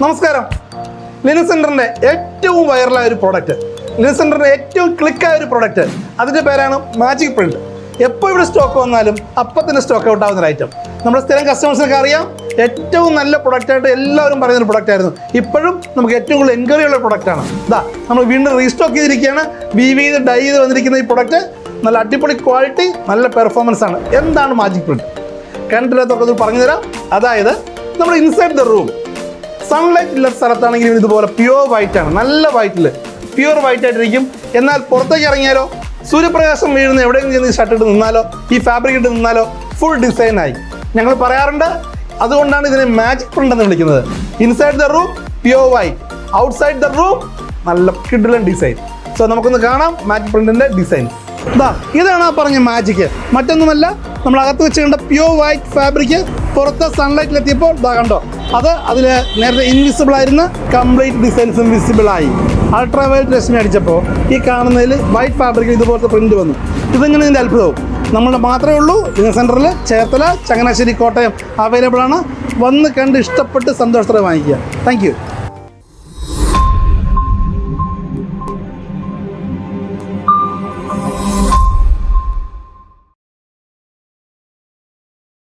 നമസ്കാരം. ലിനക്സ് സെന്ററിൻ്റെ ഏറ്റവും വൈറലായ ഒരു പ്രോഡക്റ്റ്, ലിനക്സ് സെന്ററിൻ്റെ ഏറ്റവും ക്ലിക്കായ ഒരു പ്രോഡക്റ്റ്, അതിൻ്റെ പേരാണ് മാജിക് പ്രിന്റ്. എപ്പോൾ ഇവിടെ സ്റ്റോക്ക് വന്നാലും അപ്പം തന്നെ സ്റ്റോക്ക് ഔട്ട് ആവുന്ന ഒരു ഐറ്റം. നമ്മുടെ സ്ഥിരം കസ്റ്റമേഴ്സിനൊക്കെ അറിയാം, ഏറ്റവും നല്ല പ്രൊഡക്റ്റായിട്ട് എല്ലാവരും പറയുന്നൊരു പ്രൊഡക്റ്റ് ആയിരുന്നു. ഇപ്പോഴും നമുക്ക് ഏറ്റവും കൂടുതൽ എൻക്വയറി ഉള്ള പ്രൊഡക്റ്റാണ്. ഇതാ നമ്മൾ വീണ്ടും റീസ്റ്റോക്ക് ചെയ്തിരിക്കുകയാണ്. വീവ് ചെയ്ത് ഡൈ ചെയ്ത് വന്നിരിക്കുന്ന ഈ പ്രൊഡക്റ്റ് നല്ല അടിപൊളി ക്വാളിറ്റി, നല്ല പെർഫോമൻസ് ആണ്. എന്താണ് മാജിക് പ്രിന്റ്? കണ്ടില്ലാത്തൊക്കെ ഒന്ന് പറഞ്ഞുതരാം. അതായത് നമ്മൾ ഇൻസൈഡ് ദ റൂം, സൺലൈറ്റ് ഇല്ലാത്ത സ്ഥലത്താണെങ്കിലും ഇതുപോലെ പ്യുവർ വൈറ്റ് ആണ്, നല്ല വൈറ്റിൽ പ്യുവർ വൈറ്റ് ആയിട്ടിരിക്കും. എന്നാൽ പുറത്തേക്ക് ഇറങ്ങിയാലോ, സൂര്യപ്രകാശം വീഴുന്ന എവിടെയെങ്കിലും ചെന്ന് ഷർട്ട് ഇട്ട് നിന്നാലോ, ഈ ഫാബ്രിക് ഇട്ട് നിന്നാലോ ഫുൾ ഡിസൈനായി. ഞങ്ങൾ പറയാറുണ്ട്, അതുകൊണ്ടാണ് ഇതിനെ മാജിക് പ്രിന്റ് എന്ന് വിളിക്കുന്നത്. Inside the room pure white, outside the room നല്ല കിഡിലൻ ഡിസൈൻ. സോ നമുക്കൊന്ന് കാണാം മാജിക് പ്രിന്റിന്റെ ഡിസൈൻ. ഇതാണ് ആ പറഞ്ഞ മാജിക്, മറ്റൊന്നുമല്ല. നമ്മൾ അകത്ത് വെച്ച് കണ്ട പ്യുവർ വൈറ്റ് ഫാബ്രിക് പുറത്ത് സൺലൈറ്റിലെത്തിയപ്പോൾ കണ്ടോ, അതിൽ നേരത്തെ ഇൻവിസിബിൾ ആയിരുന്ന കംപ്ലീറ്റ് ഡിസൈൻസും വിസിബിളായി. അൾട്രാ വയലറ്റ് രശ്മി അടിച്ചപ്പോൾ ഈ കാണുന്നതിൽ വൈറ്റ് ഫാബ്രിക്കിൽ ഇതുപോലത്തെ പ്രിന്റ് വന്നു. ഇതിങ്ങനെ ഇതിൻ്റെ അത്ഭുതവും. നമ്മളുടെ മാത്രമേ ഉള്ളൂ ലിനക്സ് സെന്ററിൽ ചേർത്തല, ചങ്ങനാശ്ശേരി, കോട്ടയം അവൈലബിൾ ആണ്. വന്ന് കണ്ട് ഇഷ്ടപ്പെട്ട് സന്തോഷത്തോടെ വാങ്ങിക്കുക. Thank you.